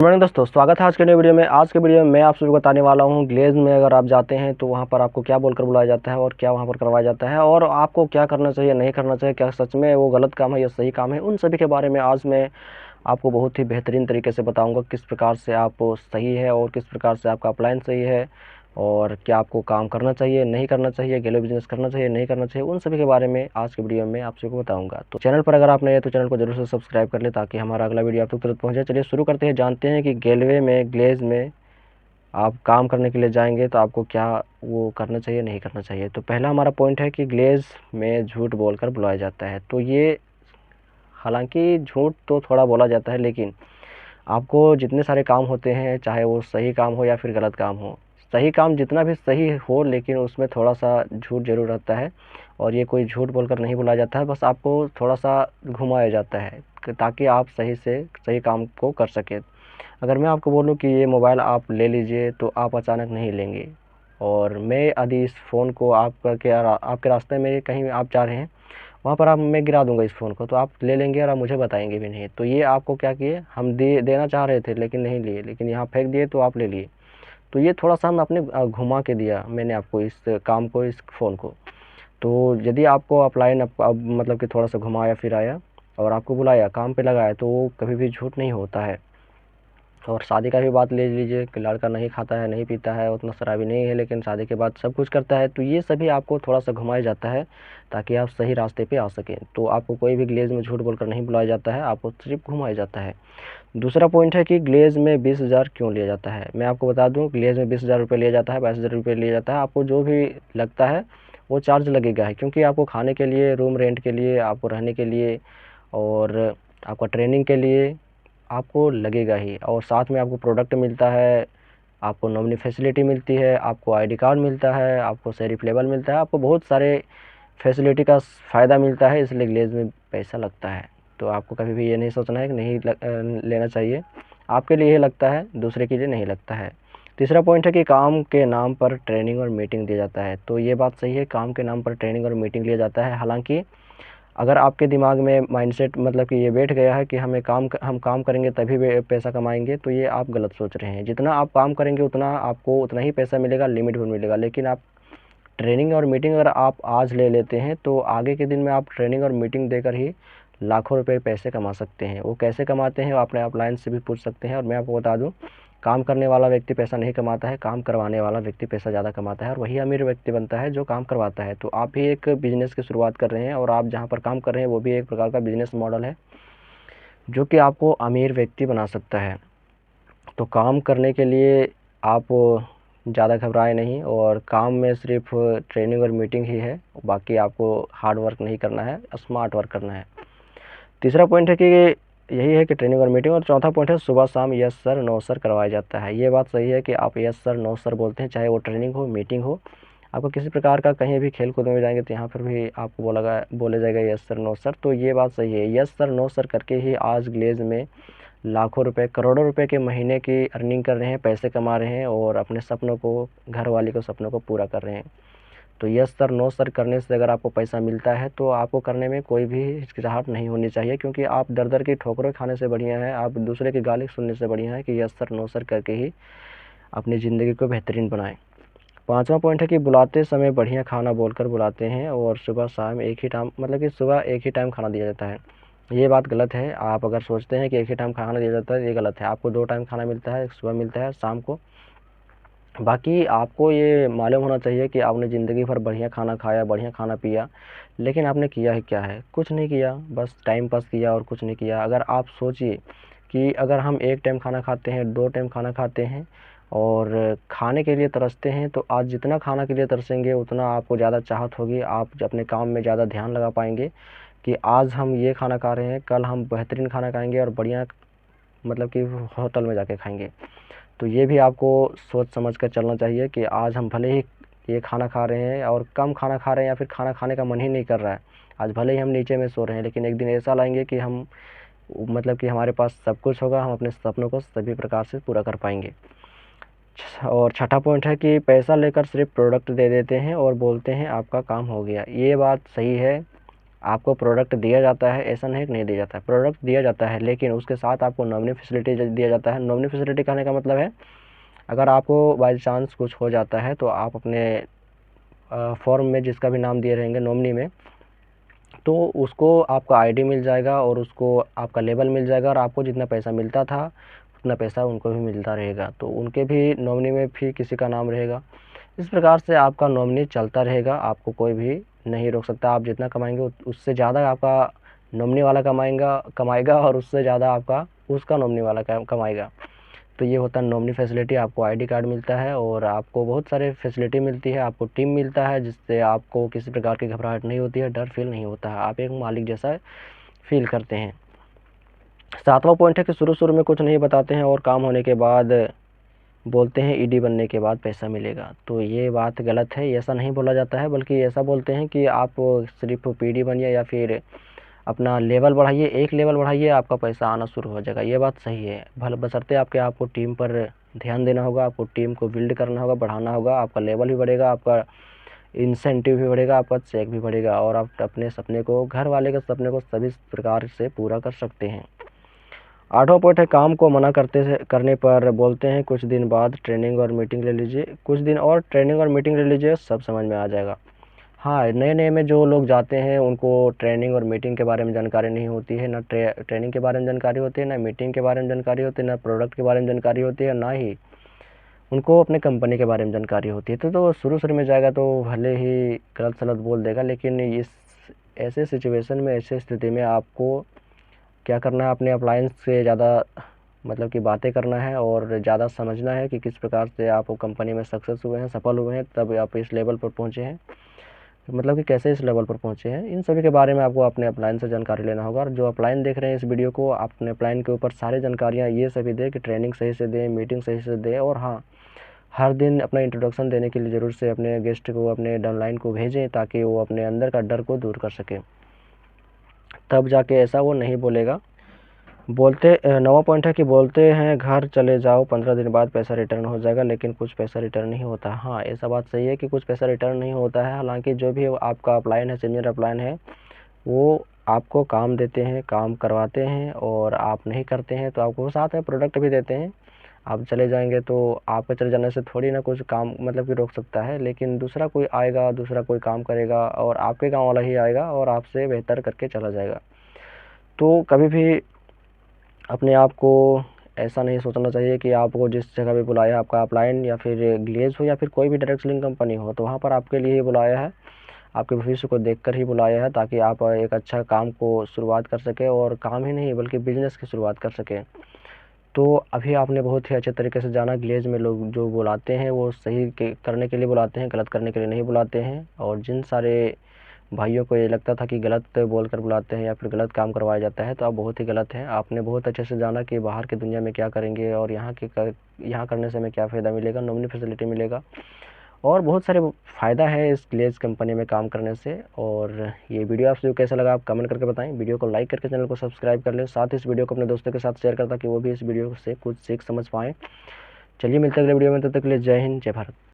Morning दोस्तों, स्वागत है आज के नए वीडियो में। आज के वीडियो में मैं आप सभी को बताने वाला हूं ग्लेज में अगर आप जाते हैं तो वहां पर आपको क्या बोलकर बुलाया जाता है और क्या वहां पर करवाया जाता है और आपको क्या करना चाहिए, नहीं करना चाहिए, क्या सच में वो गलत काम है या सही काम है, उन सभी के बारे में आज मैं आपको बहुत ही बेहतरीन तरीके से बताऊंगा। किस प्रकार से आप सही है और किस प्रकार से आपका अपलाइन सही है और क्या आपको काम करना चाहिए, नहीं करना चाहिए, गैलो बिजनेस करना चाहिए, नहीं करना चाहिए, उन सभी के बारे में आज के वीडियो में आप सभी को बताऊंगा। तो चैनल पर अगर आप नए हैं तो चैनल को जरूर से सब्सक्राइब कर ले ताकि हमारा अगला वीडियो आप तक तुरंत पहुंचे। चलिए शुरू करते हैं, जानते हैं कि गैलवे में ग्लेज में आप काम करने के लिए जाएंगे तो आपको क्या वो करना चाहिए, नहीं करना चाहिए। तो पहला हमारा पॉइंट है कि ग्लेज में झूठ बोलकर बुलाया जाता है। तो ये हालांकि झूठ तो थोड़ा बोला जाता है, लेकिन आपको जितने सारे काम होते हैं, चाहे वो सही काम हो या फिर गलत काम हो, सही काम जितना भी सही हो लेकिन उसमें थोड़ा सा झूठ ज़रूर रहता है। और ये कोई झूठ बोलकर नहीं बुलाया जाता है, बस आपको थोड़ा सा घुमाया जाता है ताकि आप सही से सही काम को कर सकें। अगर मैं आपको बोलूँ कि ये मोबाइल आप ले लीजिए तो आप अचानक नहीं लेंगे, और मैं यदि इस फ़ोन को आपके रास्ते में कहीं आप जा रहे हैं, वहाँ पर आप मैं गिरा दूंगा इस फ़ोन को, तो आप ले लेंगे और आप मुझे बताएंगे भी नहीं। तो ये आपको क्या किए, हम देना चाह रहे थे लेकिन नहीं लिए, लेकिन यहाँ फेंक दिए तो आप ले लिए। तो ये थोड़ा सा हम अपने घुमा के दिया मैंने आपको इस काम को, इस फ़ोन को। तो यदि आपको अपलाइन अब मतलब कि थोड़ा सा घुमाया फिराया और आपको बुलाया, काम पे लगाया, तो वो कभी भी झूठ नहीं होता है। और शादी का भी बात ले लीजिए कि लड़का नहीं खाता है, नहीं पीता है, उतना शराबी नहीं है, लेकिन शादी के बाद सब कुछ करता है। तो ये सभी आपको थोड़ा सा घुमाया जाता है ताकि आप सही रास्ते पे आ सकें। तो आपको कोई भी ग्लेज में झूठ बोलकर नहीं बुलाया जाता है, आपको सिर्फ घुमाया जाता है। दूसरा पॉइंट है कि ग्लेज में 20,000 क्यों लिया जाता है। मैं आपको बता दूं, ग्लेज में 20,000 रुपये लिया जाता है, 22,000 रुपये लिया जाता है। आपको जो भी लगता है वो चार्ज लगेगा है, क्योंकि आपको खाने के लिए, रूम रेंट के लिए, आपको रहने के लिए और आपका ट्रेनिंग के लिए आपको लगेगा ही। और साथ में आपको प्रोडक्ट मिलता है, आपको नॉमिनी फैसिलिटी मिलती है, आपको आईडी कार्ड मिलता है, आपको शेरिफ लेबल मिलता है, आपको बहुत सारे फैसिलिटी का फ़ायदा मिलता है, इसलिए ग्लेज में पैसा लगता है। तो आपको कभी भी ये नहीं सोचना है कि लेना चाहिए। आपके लिए ही लगता है, दूसरे के लिए नहीं लगता है। तीसरा पॉइंट है कि काम के नाम पर ट्रेनिंग और मीटिंग दिया जाता है। तो ये बात सही है, काम के नाम पर ट्रेनिंग और मीटिंग लिया जाता है। हालांकि अगर आपके दिमाग में माइंडसेट मतलब कि ये बैठ गया है कि हम काम करेंगे तभी पैसा कमाएंगे, तो ये आप गलत सोच रहे हैं। जितना आप काम करेंगे उतना आपको उतना ही पैसा मिलेगा, लिमिट भी मिलेगा। लेकिन आप ट्रेनिंग और मीटिंग अगर आप आज ले लेते हैं तो आगे के दिन में आप ट्रेनिंग और मीटिंग देकर ही लाखों रुपए पैसे कमा सकते हैं। वो कैसे कमाते हैं वो अपने अपलाइन से भी पूछ सकते हैं। और मैं आपको बता दूं, काम करने वाला व्यक्ति पैसा नहीं कमाता है, काम करवाने वाला व्यक्ति पैसा ज़्यादा कमाता है, और वही अमीर व्यक्ति बनता है जो काम करवाता है। तो आप भी एक बिजनेस की शुरुआत कर रहे हैं और आप जहाँ पर काम कर रहे हैं वो भी एक प्रकार का बिजनेस मॉडल है जो कि आपको अमीर व्यक्ति बना सकता है। तो काम करने के लिए आप ज़्यादा घबराएं नहीं, और काम में सिर्फ ट्रेनिंग और मीटिंग ही है, बाकी आपको हार्ड वर्क नहीं करना है, स्मार्ट वर्क करना है। तीसरा पॉइंट है कि यही है कि ट्रेनिंग और मीटिंग। और चौथा पॉइंट है सुबह शाम यस सर नो सर करवाया जाता है। ये बात सही है कि आप यस सर नो सर बोलते हैं, चाहे वो ट्रेनिंग हो, मीटिंग हो। आपको किसी प्रकार का कहीं भी खेल कूद में जाएंगे तो यहाँ पर भी आपको बोला जाएगा यस सर नो सर। तो ये बात सही है, यस सर नो सर करके ही आज ग्लेज में लाखों रुपए, करोड़ों रुपए के महीने की अर्निंग कर रहे हैं, पैसे कमा रहे हैं और अपने सपनों को, घर वाली को सपनों को पूरा कर रहे हैं। तो यस सर नो सर करने से अगर आपको पैसा मिलता है तो आपको करने में कोई भी हिचकिचाहट नहीं होनी चाहिए, क्योंकि आप दर दर की ठोकरें खाने से बढ़िया है, आप दूसरे की गाली सुनने से बढ़िया है कि यस सर नो सर करके ही अपनी ज़िंदगी को बेहतरीन बनाएं। पांचवा पॉइंट है कि बुलाते समय बढ़िया खाना बोलकर बुलाते हैं और सुबह शाम एक ही टाइम, मतलब कि सुबह एक ही टाइम खाना दिया जाता है। ये बात गलत है। आप अगर सोचते हैं कि एक ही टाइम खाना दिया जाता है, ये गलत है। आपको 2 टाइम खाना मिलता है, एक सुबह मिलता है, शाम को। बाकी आपको ये मालूम होना चाहिए कि आपने ज़िंदगी भर बढ़िया खाना खाया, बढ़िया खाना पिया, लेकिन आपने किया ही क्या है? कुछ नहीं किया, बस टाइम पास किया और कुछ नहीं किया। अगर आप सोचिए कि अगर हम 1 टाइम खाना खाते हैं, 2 टाइम खाना खाते हैं और खाने के लिए तरसते हैं, तो आज जितना खाना के लिए तरसेंगे उतना आपको ज़्यादा चाहत होगी, आप अपने काम में ज़्यादा ध्यान लगा पाएंगे कि आज हम ये खाना खा रहे हैं, कल हम बेहतरीन खाना खाएंगे और बढ़िया, मतलब कि होटल में जाके खाएंगे। तो ये भी आपको सोच समझ कर चलना चाहिए कि आज हम भले ही ये खाना खा रहे हैं और कम खाना खा रहे हैं या फिर खाना खाने का मन ही नहीं कर रहा है, आज भले ही हम नीचे में सो रहे हैं, लेकिन एक दिन ऐसा लाएंगे कि हम, मतलब कि हमारे पास सब कुछ होगा, हम अपने सपनों को सभी प्रकार से पूरा कर पाएंगे। और छठा पॉइंट है कि पैसा लेकर सिर्फ प्रोडक्ट दे देते हैं और बोलते हैं आपका काम हो गया। ये बात सही है, आपको प्रोडक्ट दिया जाता है, ऐसा नहीं कि नहीं दिया जाता है, प्रोडक्ट दिया जाता है, लेकिन उसके साथ आपको नॉमिनी फैसिलिटी दिया जाता है। नॉमिनी फैसिलिटी कहने का मतलब है, अगर आपको बाई चांस कुछ हो जाता है तो आप अपने फॉर्म में जिसका भी नाम दिए रहेंगे नॉमिनी में, तो उसको आपका आईडी मिल जाएगा और उसको आपका लेबल मिल जाएगा, और आपको जितना पैसा मिलता था उतना पैसा उनको भी मिलता रहेगा। तो उनके भी नॉमिनी में भी किसी का नाम रहेगा। इस प्रकार से आपका नॉमिनी चलता रहेगा, आपको कोई भी नहीं रोक सकता। आप जितना कमाएंगे उससे ज़्यादा आपका नॉमिनी वाला कमाएगा और उससे ज़्यादा आपका उसका नॉमिनी वाला कमाएगा। तो ये होता है नॉमिनी फैसिलिटी। आपको आईडी कार्ड मिलता है और आपको बहुत सारे फैसिलिटी मिलती है, आपको टीम मिलता है जिससे आपको किसी प्रकार की घबराहट नहीं होती है, डर फील नहीं होता है, आप एक मालिक जैसा फील करते हैं। 7वां पॉइंट है कि शुरू में कुछ नहीं बताते हैं और काम होने के बाद बोलते हैं ईडी बनने के बाद पैसा मिलेगा। तो ये बात गलत है, ऐसा नहीं बोला जाता है, बल्कि ऐसा बोलते हैं कि आप सिर्फ पीडी बनिए या फिर अपना लेवल बढ़ाइए, एक लेवल बढ़ाइए, आपका पैसा आना शुरू हो जाएगा। ये बात सही है, भले बशर्ते आपको टीम पर ध्यान देना होगा, आपको टीम को बिल्ड करना होगा, बढ़ाना होगा, आपका लेवल भी बढ़ेगा, आपका इंसेंटिव भी बढ़ेगा, आपका चेक भी बढ़ेगा, और आप अपने सपने को, घर वाले के सपने को सभी प्रकार से पूरा कर सकते हैं। 8वां पॉइंट है काम को मना करने पर बोलते हैं कुछ दिन बाद ट्रेनिंग और मीटिंग ले लीजिए, कुछ दिन और ट्रेनिंग और मीटिंग ले लीजिए, सब समझ में आ जाएगा। हाँ, नए में जो लोग जाते हैं उनको ट्रेनिंग और मीटिंग के बारे में जानकारी नहीं होती है, ना ट्रेनिंग के बारे में जानकारी होती है, ना मीटिंग के बारे में जानकारी होती है, ना प्रोडक्ट के बारे में जानकारी होती है, ना ही उनको अपने कंपनी के बारे में जानकारी होती है। तो शुरू में जाएगा तो भले ही गलत सलत बोल देगा, लेकिन इस ऐसे सिचुएशन में, ऐसे स्थिति में आपको क्या करना है, अपने अप्लायंस से ज़्यादा मतलब कि बातें करना है और ज़्यादा समझना है कि किस प्रकार से आप कंपनी में सक्सेस हुए हैं, सफल हुए हैं, तब आप इस लेवल पर पहुँचे हैं, मतलब कि कैसे इस लेवल पर पहुँचे हैं। इन सभी के बारे में आपको अपने अपलाइन से जानकारी लेना होगा। और जो अपलाइन देख रहे हैं इस वीडियो को, आप अपने अपलाइन के ऊपर सारी जानकारियाँ ये सभी दें कि ट्रेनिंग सही से दें, मीटिंग सही से दें, और हाँ, हर दिन अपना इंट्रोडक्शन देने के लिए ज़रूर से अपने गेस्ट को, अपने डाउनलाइन को भेजें, ताकि वो अपने अंदर का डर को दूर कर सके, तब जाके ऐसा वो नहीं बोलेगा। 9वां पॉइंट है कि बोलते हैं घर चले जाओ, 15 दिन बाद पैसा रिटर्न हो जाएगा, लेकिन कुछ पैसा रिटर्न नहीं होता। हाँ, ऐसा बात सही है कि कुछ पैसा रिटर्न नहीं होता है। हालांकि जो भी आपका अपलाइन है, सीनियर अपलाइन है, वो आपको काम देते हैं, काम करवाते हैं, और आप नहीं करते हैं तो आपको साथ में प्रोडक्ट भी देते हैं। आप चले जाएंगे तो आपके चले जाने से थोड़ी ना कुछ काम मतलब कि रोक सकता है, लेकिन दूसरा कोई आएगा, दूसरा कोई काम करेगा, और आपके गाँव वाला ही आएगा और आपसे बेहतर करके चला जाएगा। तो कभी भी अपने आप को ऐसा नहीं सोचना चाहिए कि आपको जिस जगह पे बुलाया है, आपका अपलाइन या फिर ग्लेज हो या फिर कोई भी डायरेक्ट सेलिंग कंपनी हो, तो वहाँ पर आपके लिए ही बुलाया है, आपके भविष्य को देखकर ही बुलाया है, ताकि आप एक अच्छा काम को शुरुआत कर सकें, और काम ही नहीं बल्कि बिजनेस की शुरुआत कर सकें। तो अभी आपने बहुत ही अच्छे तरीके से जाना, ग्लेज में लोग जो बुलाते हैं वो सही करने के लिए बुलाते हैं, गलत करने के लिए नहीं बुलाते हैं। और जिन सारे भाइयों को ये लगता था कि गलत बोलकर बुलाते हैं या फिर गलत काम करवाया जाता है, तो आप बहुत ही गलत हैं। आपने बहुत अच्छे से जाना कि बाहर की दुनिया में क्या करेंगे और यहाँ करने से हमें क्या फ़ायदा मिलेगा, नॉमिनी फैसिलिटी मिलेगा, और बहुत सारे फ़ायदा है इस ग्लेज कंपनी में काम करने से। और ये वीडियो आपसे कैसा लगा आप कमेंट करके बताएं, वीडियो को लाइक करके चैनल को सब्सक्राइब कर लें, साथ ही इस वीडियो को अपने दोस्तों के साथ शेयर कर, ताकि वो भी इस वीडियो से कुछ सीख समझ पाएँ। चलिए मिलते हैं अगले वीडियो में, तब तक के लिए जय हिंद, जय भारत।